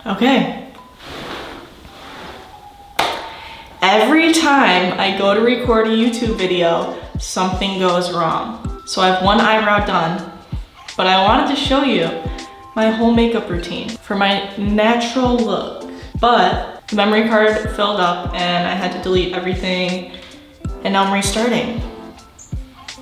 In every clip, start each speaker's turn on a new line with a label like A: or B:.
A: Okay. Every time I go to record a YouTube video, something goes wrong. So I have one eyebrow done, but I wanted to show you my whole makeup routine for my natural look. But the memory card filled up and I had to delete everything, and now I'm restarting.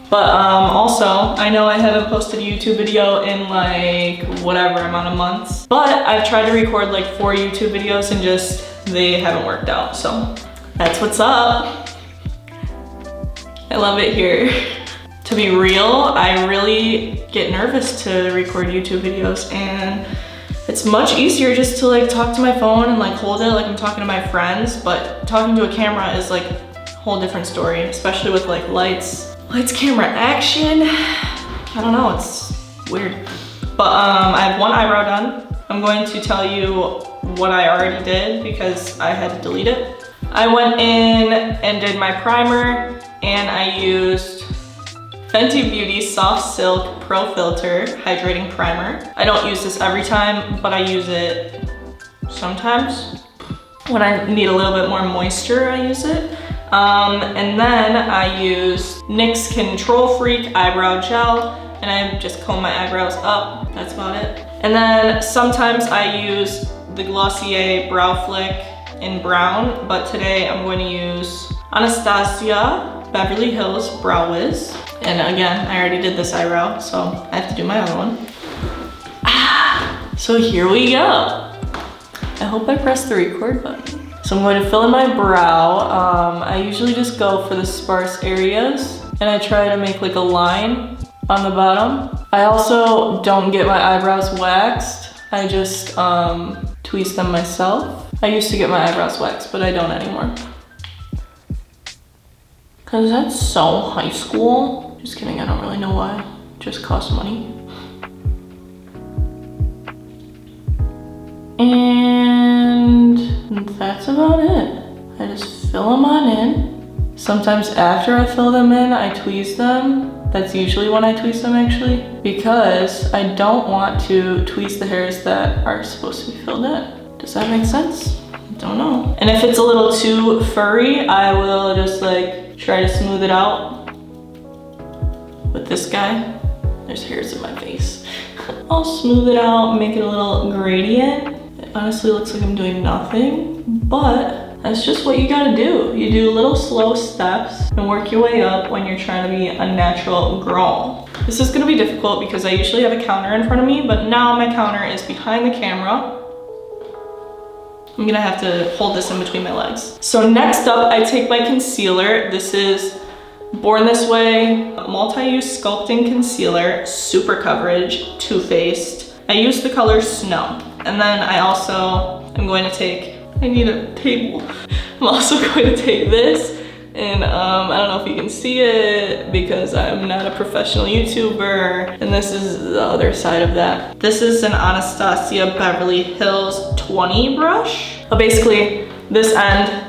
A: But also, I know I haven't posted a YouTube video in like whatever amount of months, but I've tried to record like 4 YouTube videos and just, they haven't worked out. So that's what's up. I love it here. To be real, I really get nervous to record YouTube videos, and it's much easier just to like talk to my phone and like hold it like I'm talking to my friends, but talking to a camera is like a whole different story, especially with like lights, camera, action. I don't know, it's weird. But I have one eyebrow done. I'm going to tell you what I already did because I had to delete it. I went in and did my primer, and I used Fenty Beauty Soft Silk Pro Filter Hydrating Primer. I don't use this every time, but I use it sometimes. When I need a little bit more moisture, I use it. And then I use NYX Control Freak Eyebrow Gel, and I just comb my eyebrows up. That's about it. And then sometimes I use the Glossier Brow Flick in brown, but today I'm going to use Anastasia Beverly Hills Brow Wiz. And again, I already did this eyebrow, so I have to do my other one. So here we go. I hope I pressed the record button. So I'm going to fill in my brow. I usually just go for the sparse areas, and I try to make like a line on the bottom. I also don't get my eyebrows waxed. I just tweeze them myself. I used to get my eyebrows waxed, but I don't anymore. Cause that's so high school. Just kidding, I don't really know why. It just costs money. And that's about it. I just fill them on in. Sometimes after I fill them in, I tweeze them. That's usually when I tweeze them actually, because I don't want to tweeze the hairs that are supposed to be filled in. Does that make sense? Don't know. And if it's a little too furry, I will just like try to smooth it out with this guy. There's hairs in my face. I'll smooth it out, make it a little gradient. It honestly looks like I'm doing nothing, but that's just what you gotta do. You do little slow steps and work your way up when you're trying to be a natural girl. This is gonna be difficult because I usually have a counter in front of me, but now my counter is behind the camera. I'm gonna have to hold this in between my legs. So next up, I take my concealer. This is Born This Way Multi-Use Sculpting Concealer, Super Coverage, Too Faced. I use the color Snow. And then I also am going to take, I need a table. I'm also going to take this, and I don't know if you can see it because I'm not a professional YouTuber, and this is the other side of that. This is an Anastasia Beverly Hills 20 brush. But basically, this end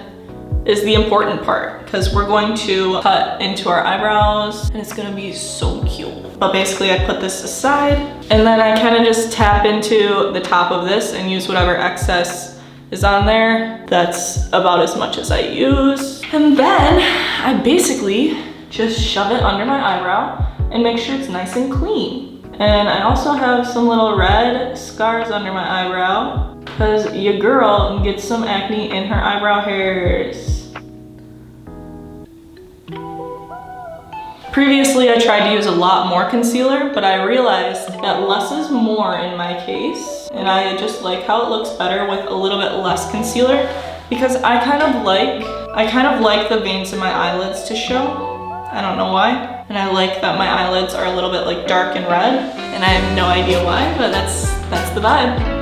A: is the important part because we're going to cut into our eyebrows, and it's gonna be so cute. But basically, I put this aside, and then I kind of just tap into the top of this and use whatever excess is on there. That's about as much as I use. And then I basically just shove it under my eyebrow and make sure it's nice and clean. And I also have some little red scars under my eyebrow because your girl gets some acne in her eyebrow hairs. Previously, I tried to use a lot more concealer, but I realized that less is more in my case. And I just like how it looks better with a little bit less concealer because I kind of like the veins in my eyelids to show. I don't know why. And I like that my eyelids are a little bit like dark and red, and I have no idea why, but that's the vibe.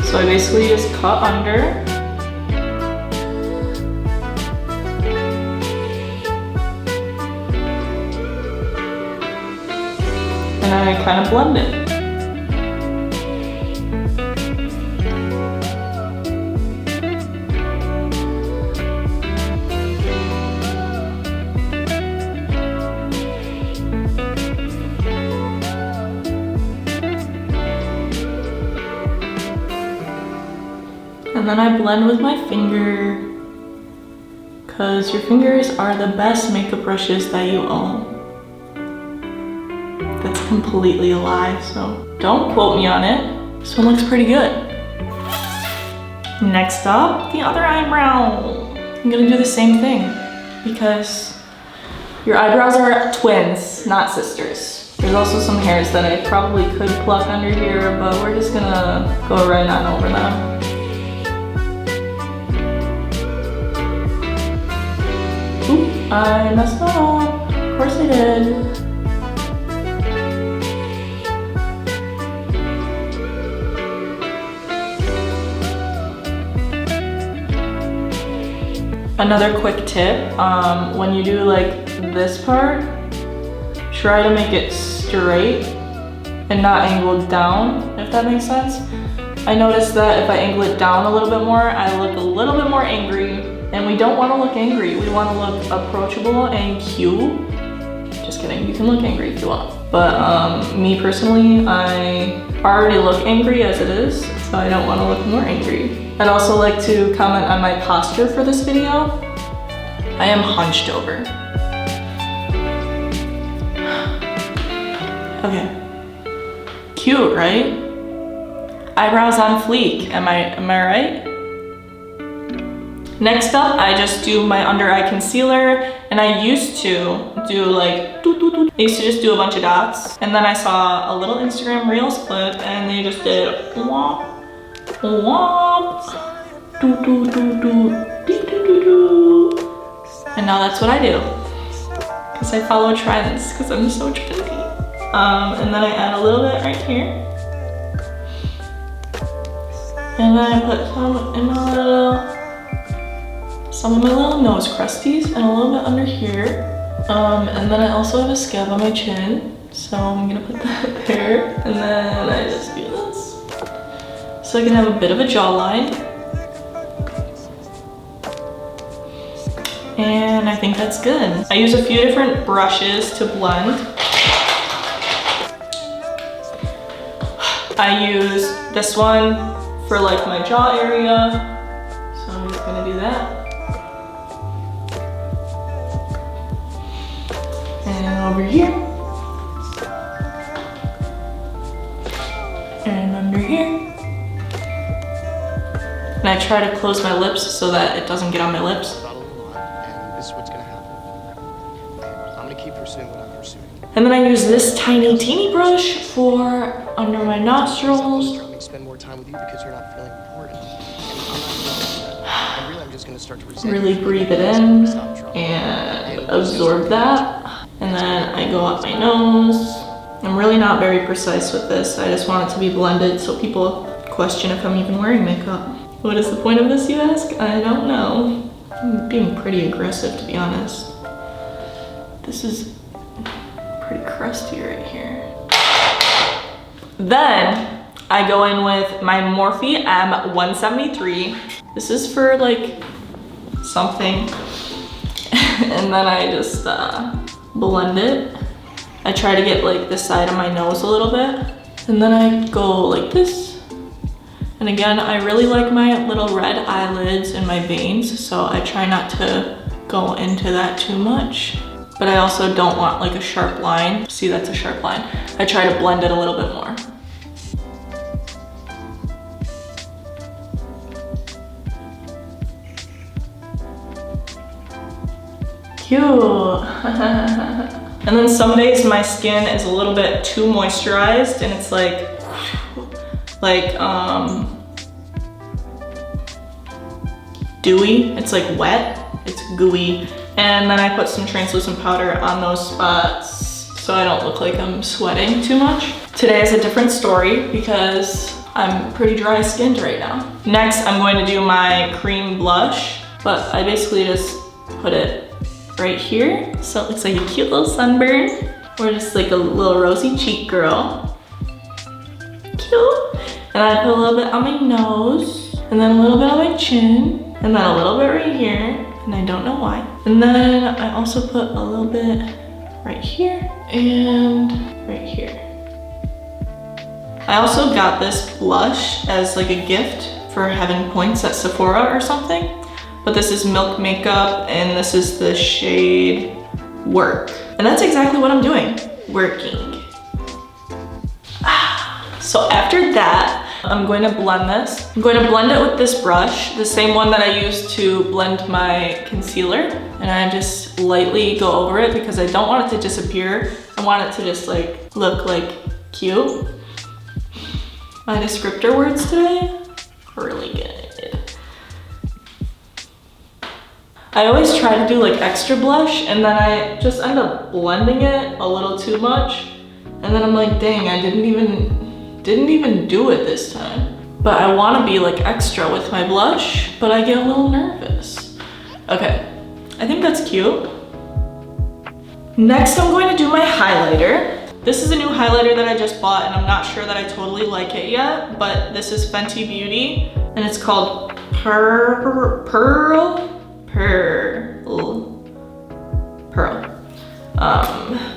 A: So I basically just cut under. And I kind of blend it. And then I blend with my finger, because your fingers are the best makeup brushes that you own. That's completely a lie, so don't quote me on it. This one looks pretty good. Next up, the other eyebrow. I'm gonna do the same thing because your eyebrows are twins, not sisters. There's also some hairs that I probably could pluck under here, but we're just gonna go right on over them. Oop, I messed that up. Of course I did. Another quick tip, when you do like this part, try to make it straight and not angled down, if that makes sense. I noticed that if I angle it down a little bit more, I look a little bit more angry, and we don't want to look angry. We want to look approachable and cute. Just kidding, you can look angry if you want. But me personally, I already look angry as it is, so I don't want to look more angry. I'd also like to comment on my posture for this video. I am hunched over. Okay. Cute, right? Eyebrows on fleek, am I right? Next up, I just do my under eye concealer, and I used to do like I used to just do a bunch of dots, and then I saw a little Instagram Reels clip, and they just did womp, womp, do do do do, do do do do, and now that's what I do, because I follow trends, because I'm so trendy. And then I add a little bit right here, and then I put some in my some of my little nose crusties and a little bit under here. And then I also have a scab on my chin, so I'm gonna put that there. And then I just do this, so I can have a bit of a jawline. And I think that's good. I use a few different brushes to blend. I use this one for like my jaw area, so I'm just gonna do that. And over here. And under here. And I try to close my lips so that it doesn't get on my lips.
B: And this is what's gonna happen. I'm gonna keep pursuing what I'm pursuing.
A: And then I use this tiny, teeny brush for under my nostrils.
B: Spend more time with you because you're not feeling important. And I'm just gonna start to resent
A: really breathe it in and absorb that. And then I go up my nose. I'm really not very precise with this. I just want it to be blended so people question if I'm even wearing makeup. What is the point of this, you ask? I don't know. I'm being pretty aggressive, to be honest. This is pretty crusty right here. Then I go in with my Morphe M173. This is for like something. And then I just blend it. I try to get like the side of my nose a little bit. And then I go like this. And again, I really like my little red eyelids and my veins, so I try not to go into that too much. But I also don't want like a sharp line. See, that's a sharp line. I try to blend it a little bit more. Cute. And then some days my skin is a little bit too moisturized and it's like dewy. It's like wet, it's gooey. And then I put some translucent powder on those spots so I don't look like I'm sweating too much. Today is a different story because I'm pretty dry skinned right now. Next, I'm going to do my cream blush, but I basically just put it right here, so it looks like a cute little sunburn, or just like a little rosy cheek girl. Cute. And I put a little bit on my nose, and then a little bit on my chin, and then a little bit right here, and I don't know why. And then I also put a little bit right here and right here. I also got this blush as like a gift for having points at Sephora or something. But this is Milk Makeup, and this is the shade Work. And that's exactly what I'm doing, working. So after that, I'm going to blend this. I'm going to blend it with this brush, the same one that I used to blend my concealer. And I just lightly go over it because I don't want it to disappear. I want it to just like look like cute. My descriptor words today are really good. I always try to do like extra blush and then I just end up blending it a little too much. And then I'm like, dang, I didn't even do it this time. But I want to be like extra with my blush, but I get a little nervous. Okay, I think that's cute. Next, I'm going to do my highlighter. This is a new highlighter that I just bought and I'm not sure that I totally like it yet, but this is Fenty Beauty and it's called Pearl.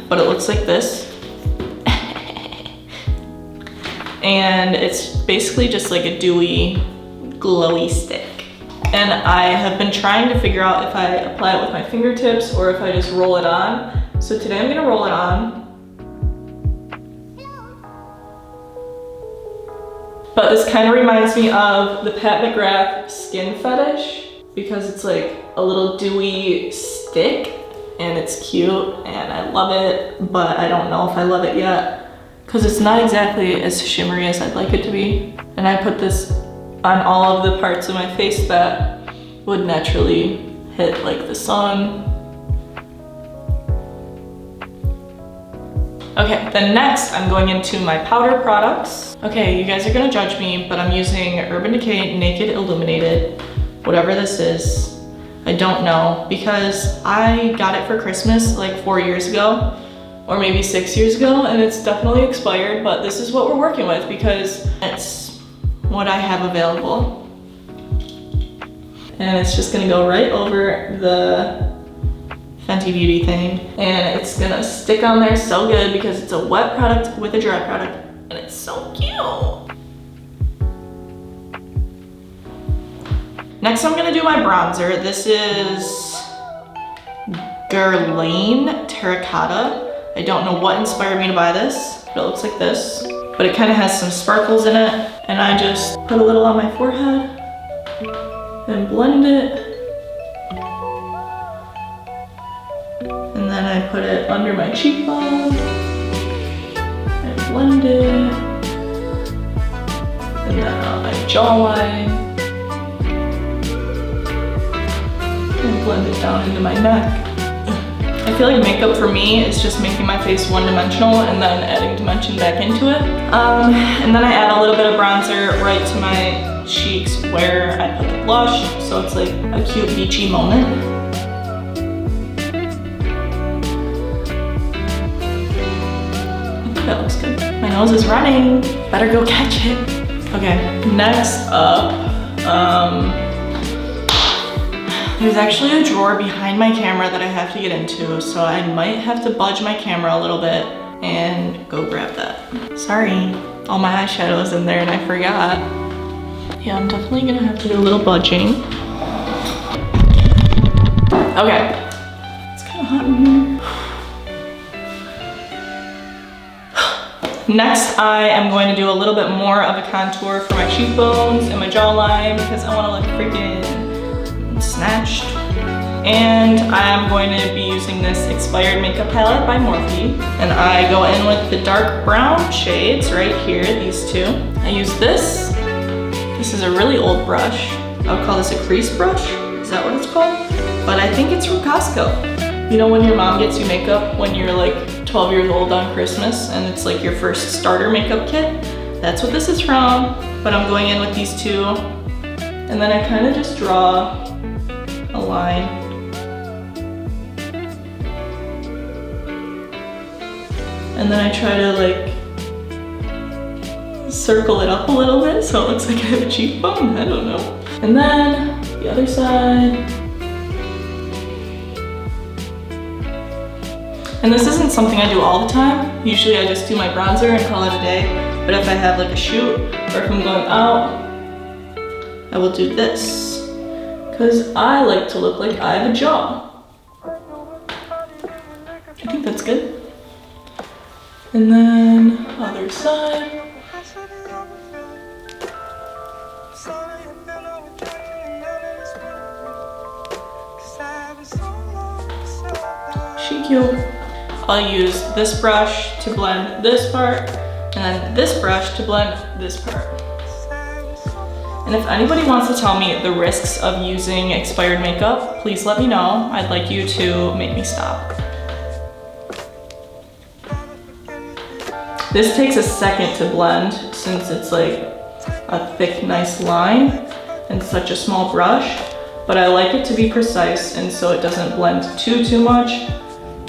A: But it looks like this. And it's basically just like a dewy, glowy stick. And I have been trying to figure out if I apply it with my fingertips or if I just roll it on. So today I'm gonna roll it on. But this kind of reminds me of the Pat McGrath Skin Fetish because it's like a little dewy stick and it's cute and I love it, but I don't know if I love it yet because it's not exactly as shimmery as I'd like it to be. And I put this on all of the parts of my face that would naturally hit like the sun. Okay, then next I'm going into my powder products. Okay, you guys are gonna judge me, but I'm using Urban Decay Naked Illuminated, whatever this is. I don't know, because I got it for Christmas like 4 years ago, or maybe 6 years ago, and it's definitely expired, but this is what we're working with because it's what I have available. And it's just gonna go right over the Fenty Beauty thing, and it's gonna stick on there so good because it's a wet product with a dry product, and it's so cute. Next, I'm gonna do my bronzer. This is Guerlain Terracotta. I don't know what inspired me to buy this, but it looks like this. But it kind of has some sparkles in it, and I just put a little on my forehead and blend it. And then I put it under my cheekbone and blend it. And then on my jawline. And blend it down into my neck. I feel like makeup for me is just making my face one-dimensional and then adding dimension back into it. And then I add a little bit of bronzer right to my cheeks where I put the blush, so it's like a cute beachy moment. That looks good. My nose is running. Better go catch it. Okay, next up, there's actually a drawer behind my camera that I have to get into, so I might have to budge my camera a little bit and go grab that. Sorry, all my eyeshadow is in there and I forgot. Yeah, I'm definitely gonna have to do a little budging. Okay, it's kind of hot in here. Next, I am going to do a little bit more of a contour for my cheekbones and my jawline because I want to look freaking snatched. And I'm going to be using this expired makeup palette by Morphe. And I go in with the dark brown shades right here, these two. I use this. This is a really old brush. I would call this a crease brush. Is that what it's called? But I think it's from Costco. You know when your mom gets you makeup when you're like 12 years old on Christmas and it's like your first starter makeup kit? That's what this is from. But I'm going in with these two. And then I kind of just draw a line. And then I try to like circle it up a little bit so it looks like I have a cheekbone, I don't know. And then the other side. And this isn't something I do all the time. Usually I just do my bronzer and call it a day. But if I have like a shoot or if I'm going out, I will do this. Because I like to look like I have a jaw. I think that's good. And then other side. She cute. I'll use this brush to blend this part, and then this brush to blend this part. And if anybody wants to tell me the risks of using expired makeup, please let me know. I'd like you to make me stop. This takes a second to blend since it's like a thick, nice line and such a small brush, but I like it to be precise and so it doesn't blend too much,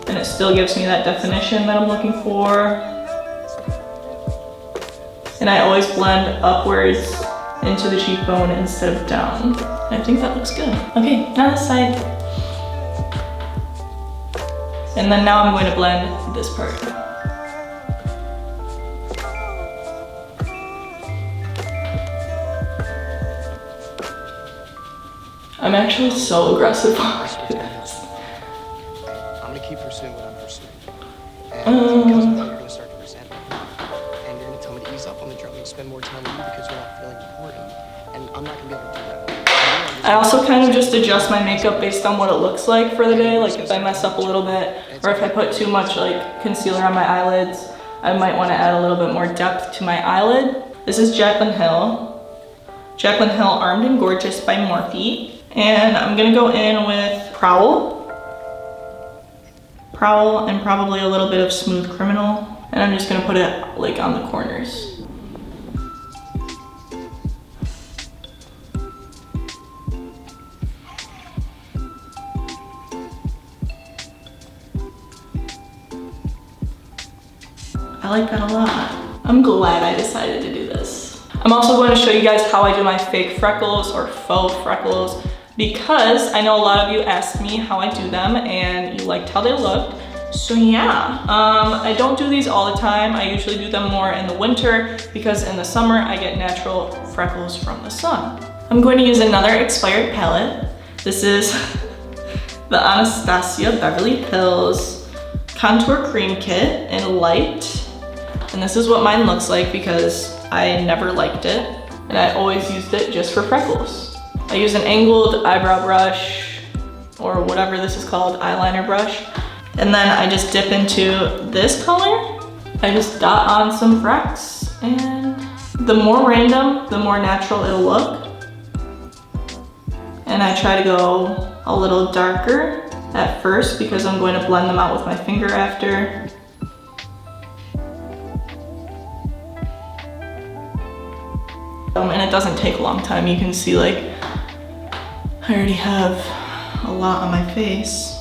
A: and it still gives me that definition that I'm looking for. And I always blend upwards into the cheekbone instead of down. I think that looks good. Okay, now this side. And then now I'm going to blend this part. I'm actually so aggressive while I do this.
B: I'm gonna keep pursuing what I'm pursuing. And because of that, you're gonna start to resent me. And you're gonna tell me to ease up on the drug and spend more time with you because you're not feeling important. And I'm not gonna be able to do that.
A: I also kind of just adjust my makeup based on what it looks like for the day. Like if I mess up a little bit, or if I put too much like concealer on my eyelids, I might want to add a little bit more depth to my eyelid. This is Jaclyn Hill. Jaclyn Hill Armed and Gorgeous by Morphe. And I'm gonna go in with Prowl, and probably a little bit of Smooth Criminal. And I'm just gonna put it like on the corners. I like that a lot. I'm glad I decided to do this. I'm also going to show you guys how I do my fake freckles or faux freckles, because I know a lot of you asked me how I do them and you liked how they looked. So yeah, I don't do these all the time. I usually do them more in the winter because in the summer I get natural freckles from the sun. I'm going to use another expired palette. This is the Anastasia Beverly Hills Contour Cream Kit in Light. And this is what mine looks like because I never liked it and I always used it just for freckles. I use an angled eyebrow brush or whatever this is called, eyeliner brush. And then I just dip into this color. I just dot on some frecks, and the more random, the more natural it'll look. And I try to go a little darker at first because I'm going to blend them out with my finger after. And it doesn't take a long time. You can see like, I already have a lot on my face.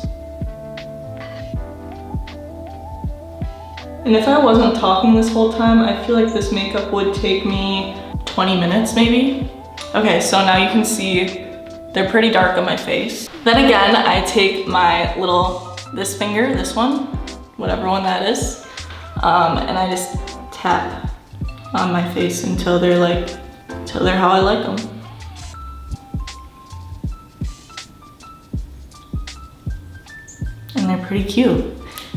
A: And if I wasn't talking this whole time, I feel like this makeup would take me 20 minutes maybe. Okay, so now you can see they're pretty dark on my face. Then again, I take my this finger, this one, whatever one that is, and I just tap on my face until they're how I like them. And they're pretty cute.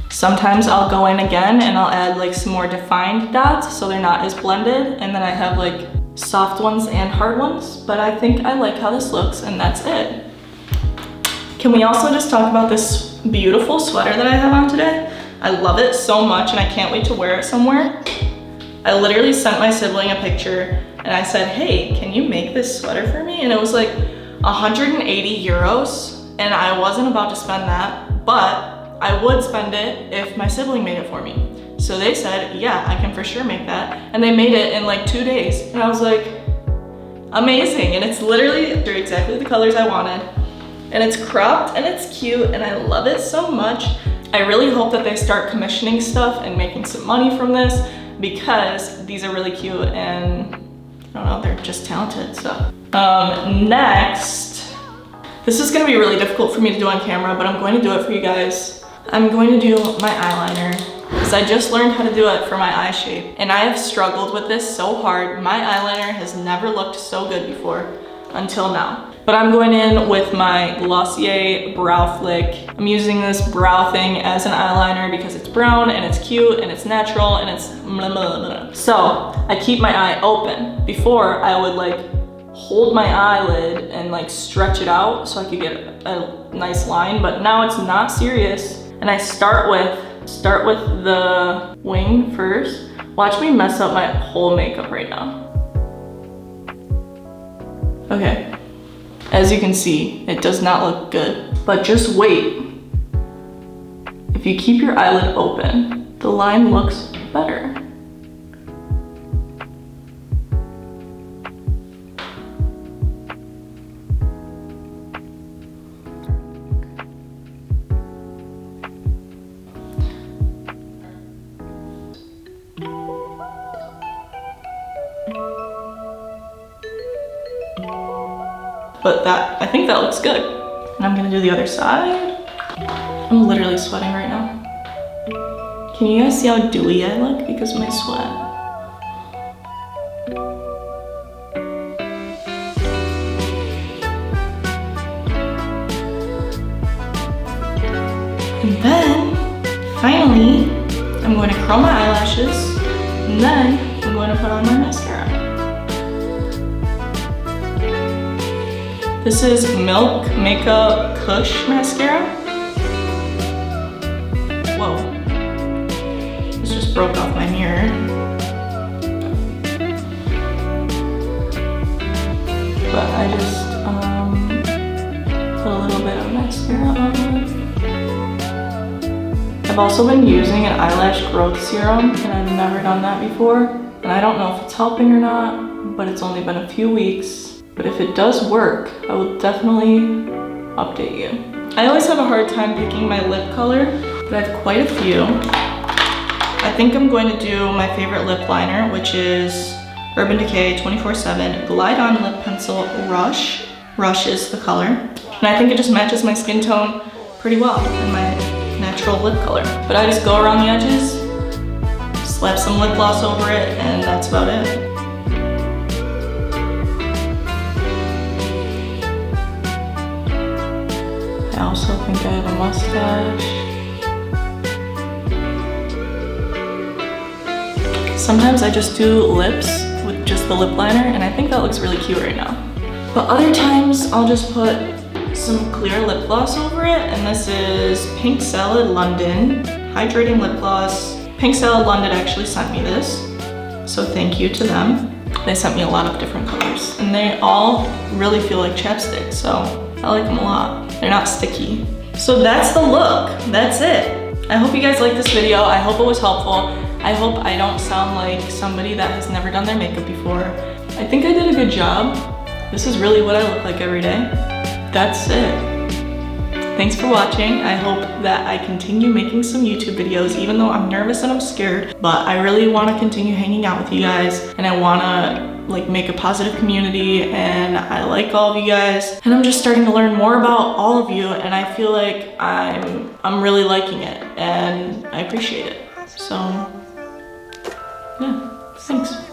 A: Sometimes I'll go in again and I'll add like some more defined dots so they're not as blended, and then I have like soft ones and hard ones, but I think I like how this looks, and that's it. Can we also just talk about this beautiful sweater that I have on today? I love it so much and I can't wait to wear it somewhere. I literally sent my sibling a picture and I said, hey, can you make this sweater for me? And it was like 180 euros and I wasn't about to spend that, but I would spend it if my sibling made it for me. So they said, yeah, I can for sure make that. And they made it in like 2 days. And I was like, amazing. And it's literally, they're exactly the colors I wanted. And it's cropped and it's cute and I love it so much. I really hope that they start commissioning stuff and making some money from this, because these are really cute and I don't know, they're just talented, so. Next, this is gonna be really difficult for me to do on camera, but I'm going to do it for you guys. I'm going to do my eyeliner, because I just learned how to do it for my eye shape. And I have struggled with this so hard. My eyeliner has never looked so good before. until now. But I'm going in with my Glossier Brow Flick. I'm using this brow thing as an eyeliner because it's brown and it's cute and it's natural and it's blah, blah, blah. So I keep my eye open. Before I would like hold my eyelid and like stretch it out so I could get a nice line, but now it's not serious. And I start with the wing first. Watch me mess up my whole makeup right now. Okay. As you can see, it does not look good, but just wait. If you keep your eyelid open, the line looks better. But I think that looks good. And I'm gonna do the other side. I'm literally sweating right now. Can you guys see how dewy I look because of my sweat? And then, finally, I'm going to curl my eyelashes, and then I'm going to put on my mascara. This is Milk Makeup Kush Mascara. Whoa. This just broke off my mirror. But I just put a little bit of mascara on it. I've also been using an eyelash growth serum, and I've never done that before. And I don't know if it's helping or not, but it's only been a few weeks. But if it does work, I will definitely update you. I always have a hard time picking my lip color, but I have quite a few. I think I'm going to do my favorite lip liner, which is Urban Decay 24/7 Glide On Lip Pencil Rush. Rush is the color. And I think it just matches my skin tone pretty well and my natural lip color. But I just go around the edges, slap some lip gloss over it, and that's about it. I also think I have a mustache. Sometimes I just do lips with just the lip liner, and I think that looks really cute right now. But other times I'll just put some clear lip gloss over it, and this is Pink Salad London Hydrating Lip Gloss. Pink Salad London actually sent me this, so thank you to them. They sent me a lot of different colors, and they all really feel like chapstick, so I like them a lot. They're not sticky. So that's the look, that's it. I hope you guys liked this video. I hope it was helpful. I hope I don't sound like somebody that has never done their makeup before. I think I did a good job. This is really what I look like every day. That's it. Thanks for watching. I hope that I continue making some YouTube videos, even though I'm nervous and I'm scared, but I really want to continue hanging out with you guys, and I want to like make a positive community, and I like all of you guys, and I'm just starting to learn more about all of you, and I feel like I'm really liking it, and I appreciate it. So yeah, thanks.